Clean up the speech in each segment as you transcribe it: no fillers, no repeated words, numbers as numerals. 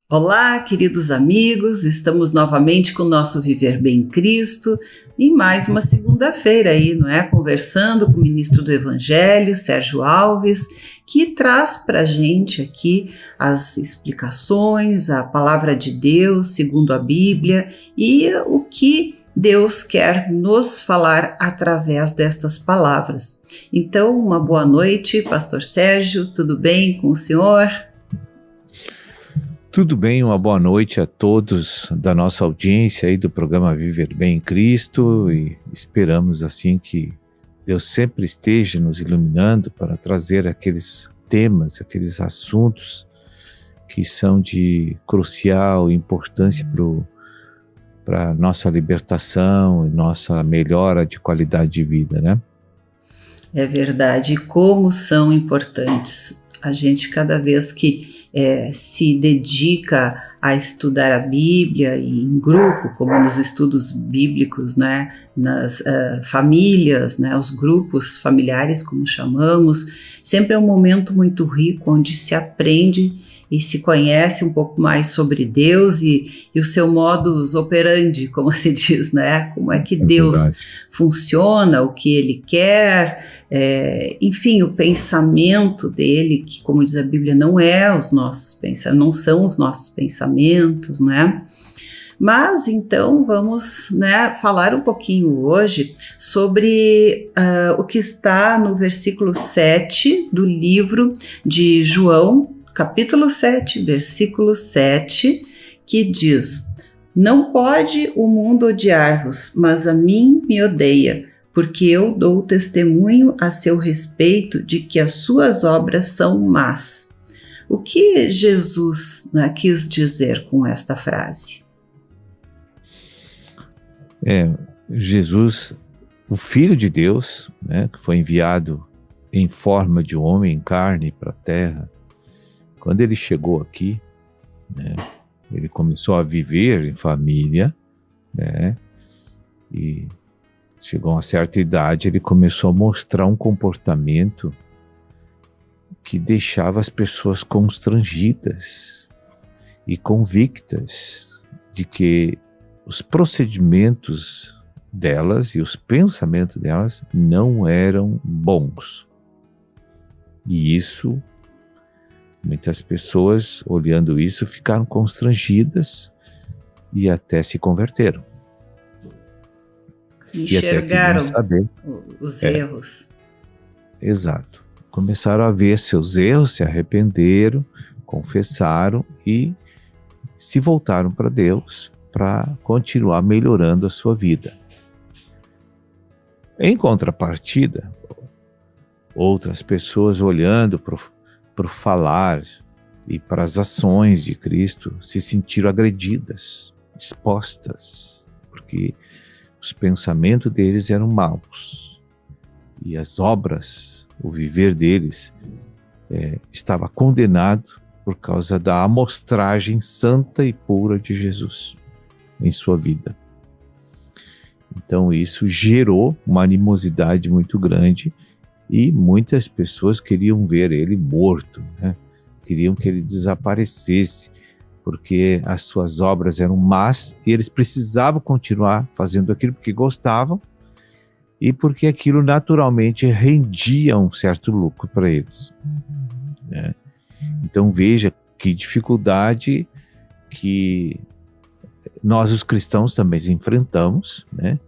Olá, queridos amigos, estamos novamente com o nosso Viver Bem em Cristo em mais uma segunda-feira aí, não é? Conversando com o ministro do Evangelho, Sérgio Alves, que traz para a gente aqui as explicações, a palavra de Deus segundo a Bíblia e o que Deus quer nos falar através destas palavras. Então, uma boa noite, Pastor Sérgio, tudo bem com o senhor? Tudo bem, uma boa noite a todos da nossa audiência aí do programa Viver Bem em Cristo, e esperamos assim que Deus sempre esteja nos iluminando para trazer aqueles temas, aqueles assuntos que são de crucial importância para a nossa libertação e nossa melhora de qualidade de vida, né? É verdade, como são importantes. A gente, cada vez que se dedica a estudar a Bíblia em grupo, como nos estudos bíblicos, né, nas famílias, né, os grupos familiares, como chamamos, sempre é um momento muito rico onde se aprende e se conhece um pouco mais sobre Deus e o seu modus operandi, como se diz, né? Como é que Deus funciona, o que Ele quer, enfim, o pensamento dele, que, como diz a Bíblia, não são os nossos pensamentos, né? Mas então vamos, né, falar um pouquinho hoje sobre o que está no versículo 7 do livro de João, capítulo 7, versículo 7, que diz: "Não pode o mundo odiar-vos, mas a mim me odeia, porque eu dou testemunho a seu respeito de que as suas obras são más." O que Jesus, né, quis dizer com esta frase? Jesus, o Filho de Deus, né, que foi enviado em forma de homem, em carne para a terra, quando ele chegou aqui, né, ele começou a viver em família, né, e chegou a uma certa idade, ele começou a mostrar um comportamento que deixava as pessoas constrangidas e convictas de que os procedimentos delas e os pensamentos delas não eram bons. E isso, muitas pessoas, olhando isso, ficaram constrangidas e até se converteram. Enxergaram os erros. Exato. Começaram a ver seus erros, se arrependeram, confessaram e se voltaram para Deus para continuar melhorando a sua vida. Em contrapartida, outras pessoas olhando para o falar e para as ações de Cristo se sentiram agredidas, expostas, porque os pensamentos deles eram maus e as obras, o viver deles estava condenado por causa da amostragem santa e pura de Jesus em sua vida. Então isso gerou uma animosidade muito grande e muitas pessoas queriam ver ele morto, né? Queriam que ele desaparecesse, porque as suas obras eram más e eles precisavam continuar fazendo aquilo porque gostavam e porque aquilo naturalmente rendia um certo lucro para eles, né? Então veja que dificuldade que nós os cristãos também enfrentamos, né?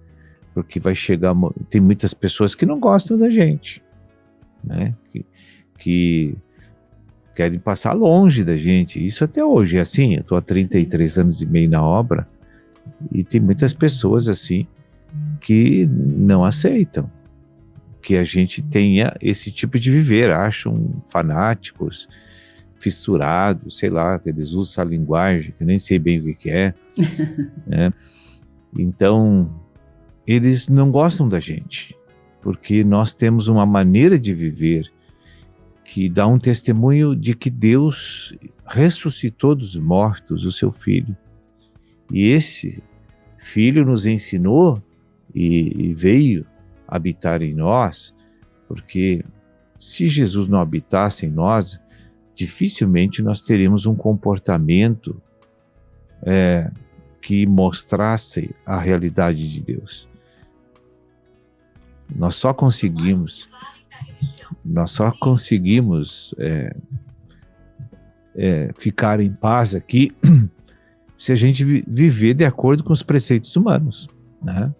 Porque vai chegar, tem muitas pessoas que não gostam da gente, né? Que querem passar longe da gente. Isso até hoje é assim. Eu estou há 33 anos e meio na obra e tem muitas pessoas assim que não aceitam que a gente tenha esse tipo de viver, acham fanáticos, fissurados, sei lá, que eles usam essa linguagem que eu nem sei bem o que é, né? Então eles não gostam da gente porque nós temos uma maneira de viver que dá um testemunho de que Deus ressuscitou dos mortos o seu Filho. E esse Filho nos ensinou e veio habitar em nós, porque se Jesus não habitasse em nós, dificilmente nós teríamos um comportamento que mostrasse a realidade de Deus. Nós só conseguimos ficar em paz aqui se a gente viver de acordo com os preceitos humanos, né?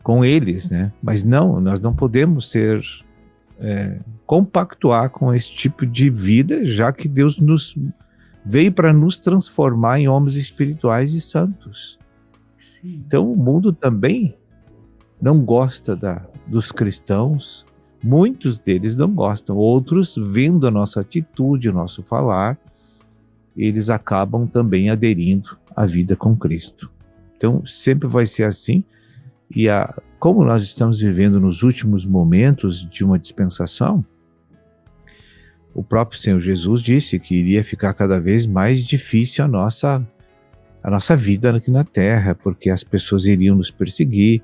Com eles, né? Mas não, nós não podemos compactuar com esse tipo de vida, já que Deus veio para nos transformar em homens espirituais e santos. Sim. Então o mundo também não gosta dos cristãos, muitos deles não gostam, outros, vendo a nossa atitude, o nosso falar, eles acabam também aderindo à vida com Cristo. Então sempre vai ser assim, e como nós estamos vivendo nos últimos momentos de uma dispensação, o próprio Senhor Jesus disse que iria ficar cada vez mais difícil a nossa vida aqui na Terra, porque as pessoas iriam nos perseguir,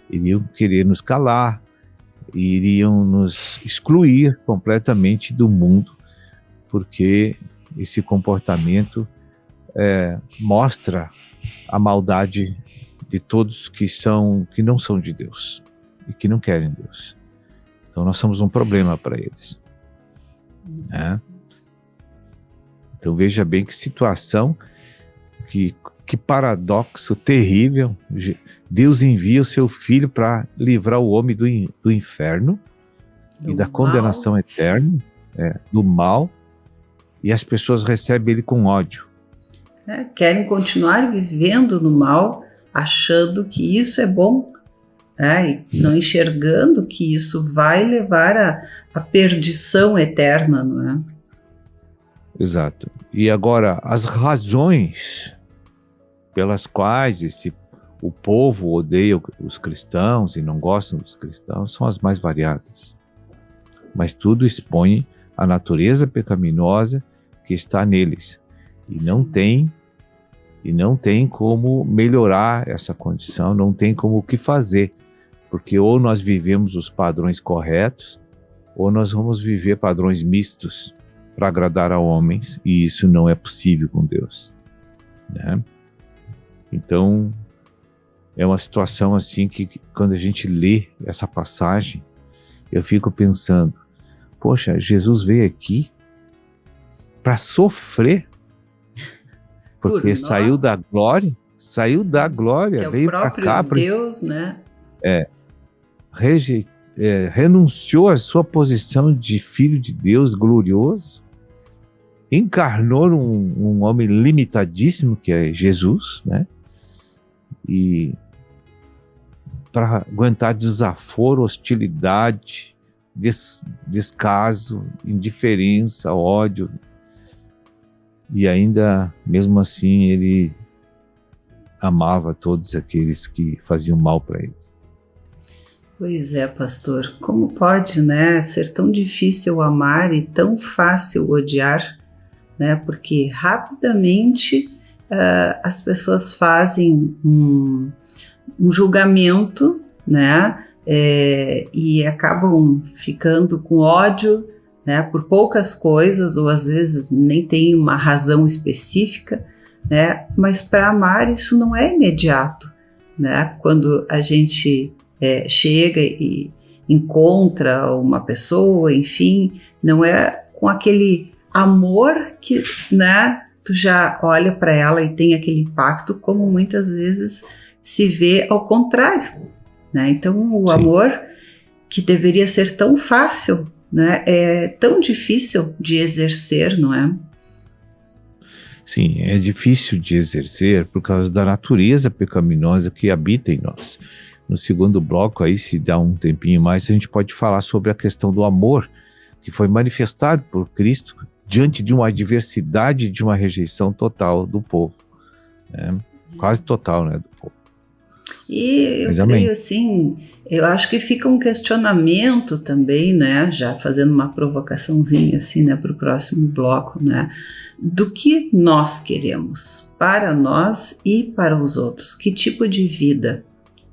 iriam querer nos calar, iriam nos excluir completamente do mundo, porque esse comportamento mostra a maldade de todos que não são de Deus e que não querem Deus. Então nós somos um problema para eles. Então veja bem que situação, que paradoxo terrível. Deus envia o seu Filho para livrar o homem do inferno e da condenação eterna, do mal, e as pessoas recebem ele com ódio. Querem continuar vivendo no mal, achando que isso é bom, e não enxergando que isso vai levar à perdição eterna, não é? Exato. E agora, as razões pelas quais o povo odeia os cristãos e não gosta dos cristãos são as mais variadas. Mas tudo expõe a natureza pecaminosa que está neles. E não tem como melhorar essa condição, não tem como o que fazer. Porque ou nós vivemos os padrões corretos, ou nós vamos viver padrões mistos para agradar a homens, e isso não é possível com Deus, né? Então, é uma situação assim que quando a gente lê essa passagem, eu fico pensando, poxa, Jesus veio aqui para sofrer, porque saiu da glória, que é veio para cá, Deus, né? Renunciou à sua posição de filho de Deus glorioso, encarnou um homem limitadíssimo que é Jesus, né? E para aguentar desaforo, hostilidade, descaso, indiferença, ódio, e ainda, mesmo assim, ele amava todos aqueles que faziam mal para ele. Pois é, pastor, como pode, né, ser tão difícil amar e tão fácil odiar, né? Porque rapidamente as pessoas fazem um julgamento, né? E acabam ficando com ódio, né, por poucas coisas, ou às vezes nem tem uma razão específica, né? Mas para amar isso não é imediato, né? Quando a gente chega e encontra uma pessoa, enfim, não é com aquele amor que, né, tu já olha para ela e tem aquele impacto, como muitas vezes se vê ao contrário, né? Então o amor, que deveria ser tão fácil, né, é tão difícil de exercer, não é? Sim, é difícil de exercer por causa da natureza pecaminosa que habita em nós. No segundo bloco, aí, se dá um tempinho mais, a gente pode falar sobre a questão do amor que foi manifestado por Cristo diante de uma adversidade, de uma rejeição total do povo, né? Quase total, né, do povo. E eu creio assim, eu acho que fica um questionamento também, né, já fazendo uma provocaçãozinha assim, né, para o próximo bloco, né, do que nós queremos para nós e para os outros, que tipo de vida,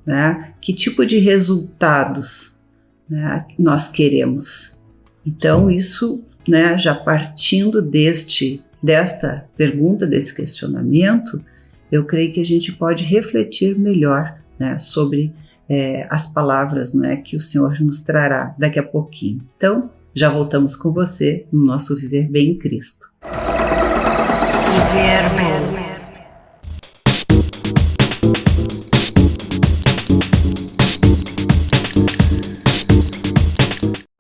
né, que tipo de resultados, né, nós queremos. Então isso, né, já partindo deste desta pergunta, desse questionamento, eu creio que a gente pode refletir melhor, né, sobre as palavras, né, que o Senhor nos trará daqui a pouquinho. Então, já voltamos com você no nosso Viver Bem em Cristo. Viver Bem.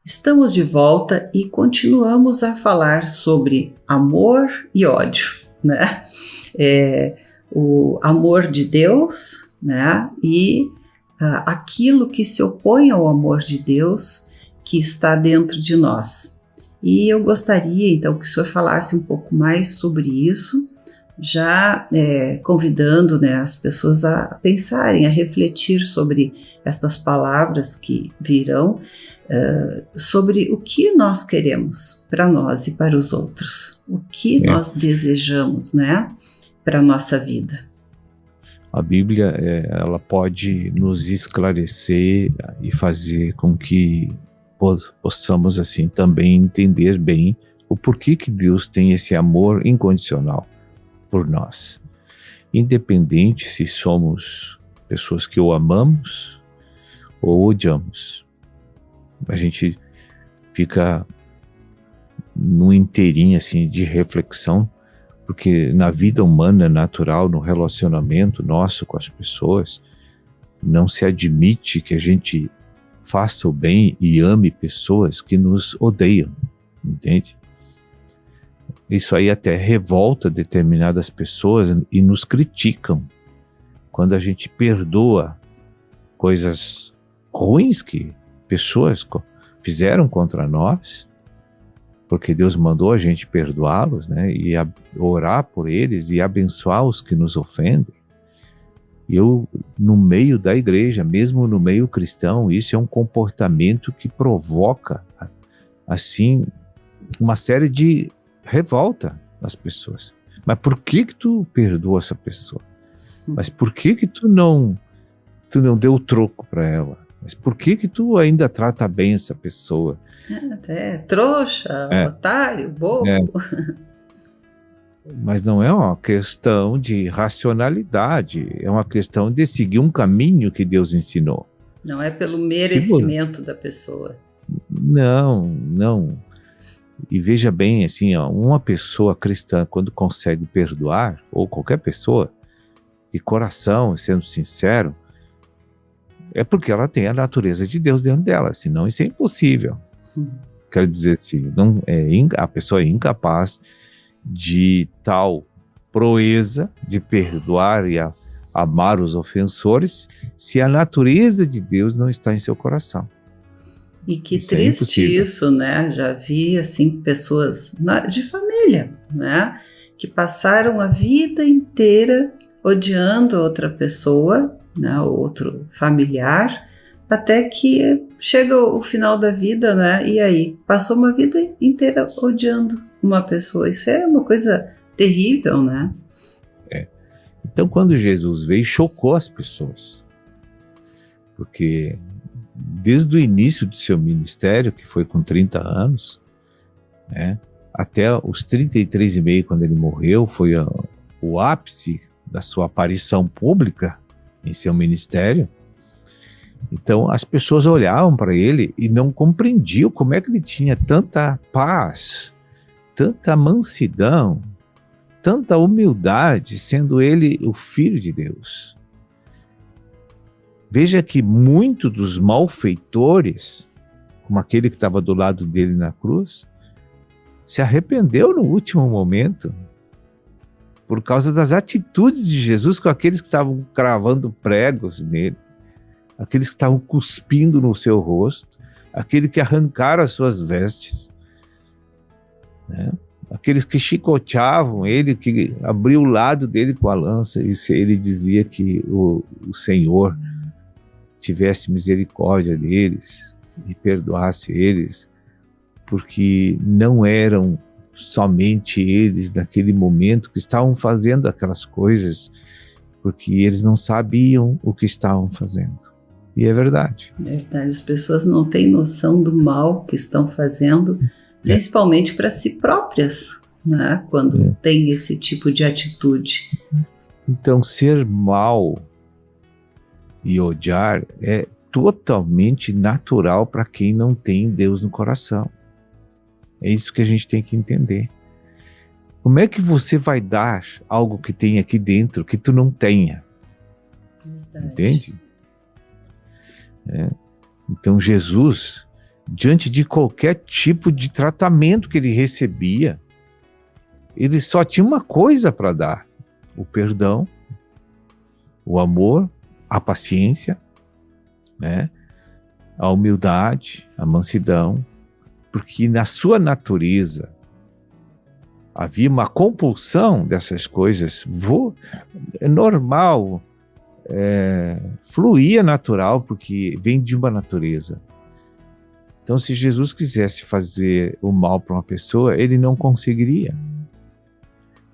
Estamos de volta e continuamos a falar sobre amor e ódio, né? O amor de Deus, né? E aquilo que se opõe ao amor de Deus que está dentro de nós. E eu gostaria então que o senhor falasse um pouco mais sobre isso, já convidando, né, as pessoas a pensarem, a refletir sobre estas palavras que virão, sobre o que nós queremos para nós e para os outros, o que nós desejamos, né, para a nossa vida. A Bíblia, ela pode nos esclarecer e fazer com que possamos assim também entender bem o porquê que Deus tem esse amor incondicional por nós. Independente se somos pessoas que o amamos ou odiamos. A gente fica num inteirinho assim de reflexão, porque na vida humana, natural, no relacionamento nosso com as pessoas, não se admite que a gente faça o bem e ame pessoas que nos odeiam, entende? Isso aí até revolta determinadas pessoas e nos criticam quando a gente perdoa coisas ruins que pessoas fizeram contra nós, porque Deus mandou a gente perdoá-los, né, e orar por eles e abençoar os que nos ofendem. Eu, no meio da igreja, mesmo no meio cristão, isso é um comportamento que provoca, assim, uma série de revolta nas pessoas. Mas por que tu perdoa essa pessoa? Mas por que tu não deu troco para ela? Mas por que tu ainda trata bem essa pessoa? Até trouxa, otário, bobo. Mas não é uma questão de racionalidade, é uma questão de seguir um caminho que Deus ensinou. Não é pelo merecimento da pessoa. Não. E veja bem, assim, uma pessoa cristã, quando consegue perdoar, ou qualquer pessoa, de coração, sendo sincero, é porque ela tem a natureza de Deus dentro dela, senão isso é impossível. Quer dizer assim, a pessoa é incapaz de tal proeza de perdoar e amar os ofensores se a natureza de Deus não está em seu coração. E que isso triste isso, né? Já vi, assim, pessoas de família, né? Que passaram a vida inteira odiando outra pessoa, né? Outro familiar, até que chega o final da vida, né? E aí, passou uma vida inteira odiando uma pessoa. Isso é uma coisa terrível, né? Então, quando Jesus veio, chocou as pessoas. Porque desde o início do seu ministério, que foi com 30 anos, né, até os 33,5, quando ele morreu, foi o ápice da sua aparição pública em seu ministério. Então as pessoas olhavam para ele e não compreendiam como é que ele tinha tanta paz, tanta mansidão, tanta humildade, sendo ele o Filho de Deus. Veja que muitos dos malfeitores, como aquele que estava do lado dele na cruz, se arrependeu no último momento por causa das atitudes de Jesus com aqueles que estavam cravando pregos nele, aqueles que estavam cuspindo no seu rosto, aqueles que arrancaram as suas vestes, né? Aqueles que chicoteavam ele, que abriu o lado dele com a lança, e ele dizia que o Senhor tivesse misericórdia deles e perdoasse eles, porque não eram somente eles naquele momento que estavam fazendo aquelas coisas, porque eles não sabiam o que estavam fazendo. E é verdade. Verdade, as pessoas não têm noção do mal que estão fazendo, principalmente para si próprias, né, quando tem esse tipo de atitude. Então, ser mal e odiar é totalmente natural para quem não tem Deus no coração. É isso que a gente tem que entender. Como é que você vai dar algo que tem aqui dentro que tu não tenha? Verdade. Entende? Então Jesus, diante de qualquer tipo de tratamento que ele recebia, ele só tinha uma coisa para dar: o perdão, o amor, a paciência, né? A humildade, a mansidão, porque na sua natureza havia uma compulsão dessas coisas. É normal, fluía natural, porque vem de uma natureza. Então, se Jesus quisesse fazer o mal para uma pessoa, ele não conseguiria,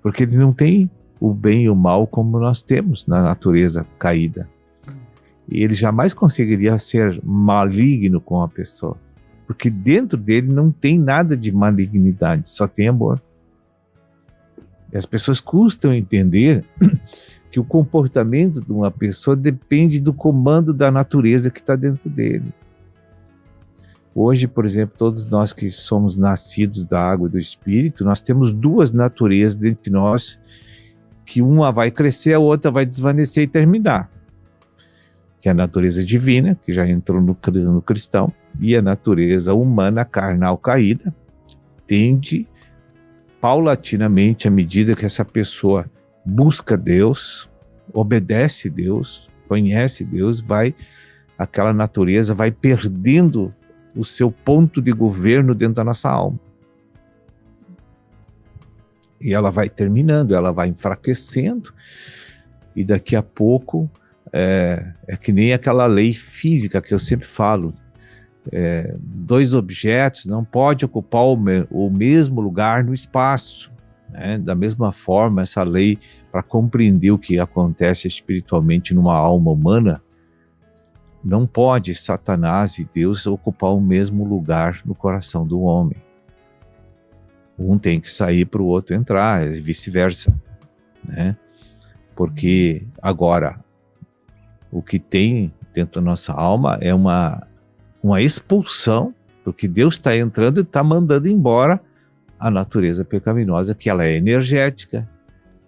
porque ele não tem o bem e o mal como nós temos na natureza caída. E ele jamais conseguiria ser maligno com a pessoa, porque dentro dele não tem nada de malignidade, só tem amor. E as pessoas custam entender que o comportamento de uma pessoa depende do comando da natureza que está dentro dele. Hoje, por exemplo, todos nós que somos nascidos da água e do Espírito, nós temos duas naturezas dentro de nós, que uma vai crescer, a outra vai desvanecer e terminar. Que é a natureza divina, que já entrou no cristão, e a natureza humana, carnal, caída, tende paulatinamente, à medida que essa pessoa busca Deus, obedece Deus, conhece Deus, aquela natureza vai perdendo o seu ponto de governo dentro da nossa alma. E ela vai terminando, ela vai enfraquecendo, e daqui a pouco é que nem aquela lei física que eu sempre falo, dois objetos não podem ocupar o mesmo lugar no espaço, né? Da mesma forma, essa lei, para compreender o que acontece espiritualmente numa alma humana, não pode Satanás e Deus ocupar o mesmo lugar no coração do homem. Um tem que sair para o outro entrar, e vice-versa, né? Porque agora, o que tem dentro da nossa alma é uma expulsão, porque Deus está entrando e está mandando embora a natureza pecaminosa, que ela é energética,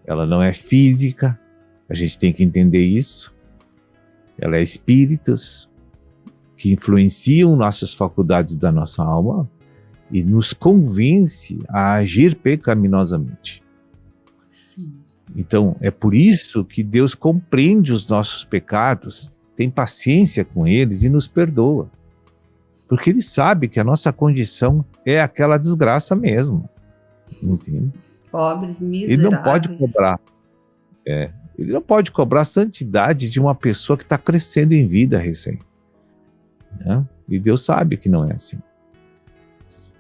ela não é física, a gente tem que entender isso. Ela é espíritos que influenciam nossas faculdades da nossa alma e nos convence a agir pecaminosamente. Sim. Então, é por isso que Deus compreende os nossos pecados, tem paciência com eles e nos perdoa. Porque Ele sabe que a nossa condição é aquela desgraça mesmo. Entende? Pobres, miseráveis. Ele não pode cobrar. Ele não pode cobrar a santidade de uma pessoa que está crescendo em vida recém. Né? E Deus sabe que não é assim.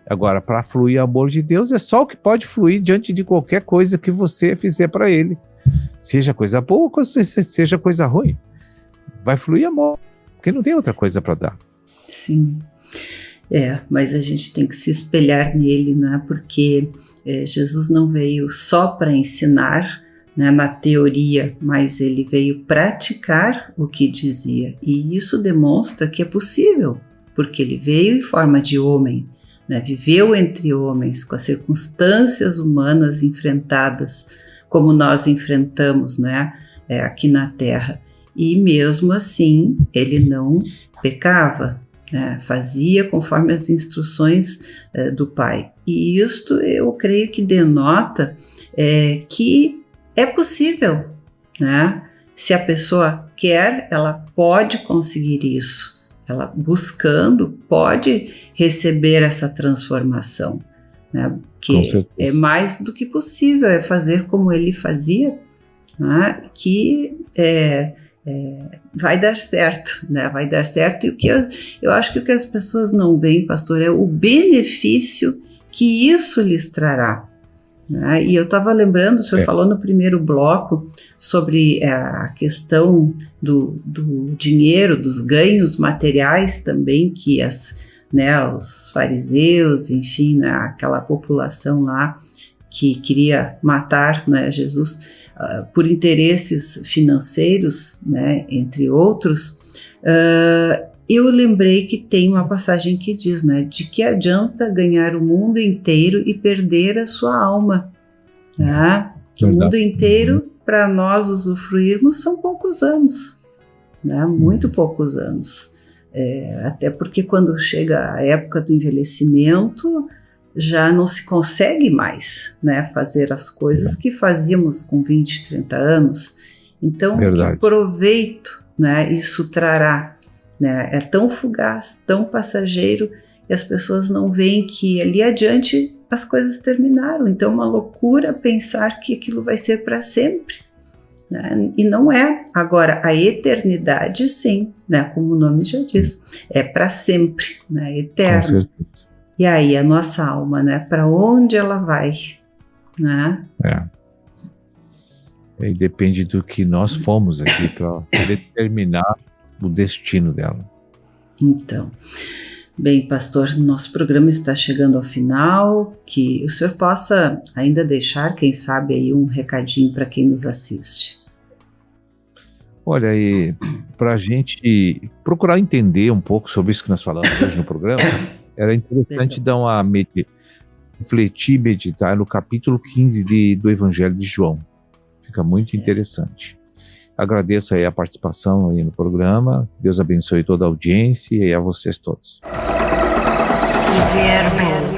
Agora, para fluir o amor de Deus, é só o que pode fluir diante de qualquer coisa que você fizer para Ele. Seja coisa boa ou seja coisa ruim. Vai fluir amor, porque não tem outra coisa para dar. Sim. Mas a gente tem que se espelhar nele, né? Porque Jesus não veio só para ensinar, né, na teoria, mas ele veio praticar o que dizia. E isso demonstra que é possível, porque ele veio em forma de homem, né, viveu entre homens, com as circunstâncias humanas enfrentadas, como nós enfrentamos, né, aqui na Terra. E mesmo assim, ele não pecava, né, fazia conforme as instruções do Pai. E isto eu creio que denota que é possível, né? Se a pessoa quer, ela pode conseguir isso. Ela buscando pode receber essa transformação, né? Que é mais do que possível, é fazer como ele fazia, né? Que vai dar certo, né? Vai dar certo. E o que eu acho que o que as pessoas não veem, pastor, é o benefício que isso lhes trará. E eu estava lembrando, o senhor falou no primeiro bloco sobre a questão do dinheiro, dos ganhos materiais também que os fariseus, enfim, aquela população lá que queria matar, né, Jesus por interesses financeiros, né, entre outros, eu lembrei que tem uma passagem que diz, né, de que adianta ganhar o mundo inteiro e perder a sua alma, né? Que o mundo inteiro, para nós usufruirmos, são poucos anos, né? Muito poucos anos. Até porque quando chega a época do envelhecimento, já não se consegue mais, né, fazer as coisas que fazíamos com 20, 30 anos. Então, que proveito, né, isso trará? Né? É tão fugaz, tão passageiro, e as pessoas não veem que ali adiante as coisas terminaram. Então é uma loucura pensar que aquilo vai ser para sempre, né? E não é. Agora, a eternidade, sim, né? Como o nome já diz, é para sempre, né? Eterno. E aí a nossa alma, né? Para onde ela vai, né? E depende do que nós fomos aqui para determinar o destino dela. Então, bem, pastor, nosso programa está chegando ao final, que o senhor possa ainda deixar, quem sabe, aí um recadinho para quem nos assiste. Olha, para a gente procurar entender um pouco sobre isso que nós falamos hoje no programa, era interessante dar uma refletir, meditar no capítulo 15 do Evangelho de João. Fica muito interessante. Agradeço aí a participação aí no programa. Deus abençoe toda a audiência e a vocês todos. Verbo.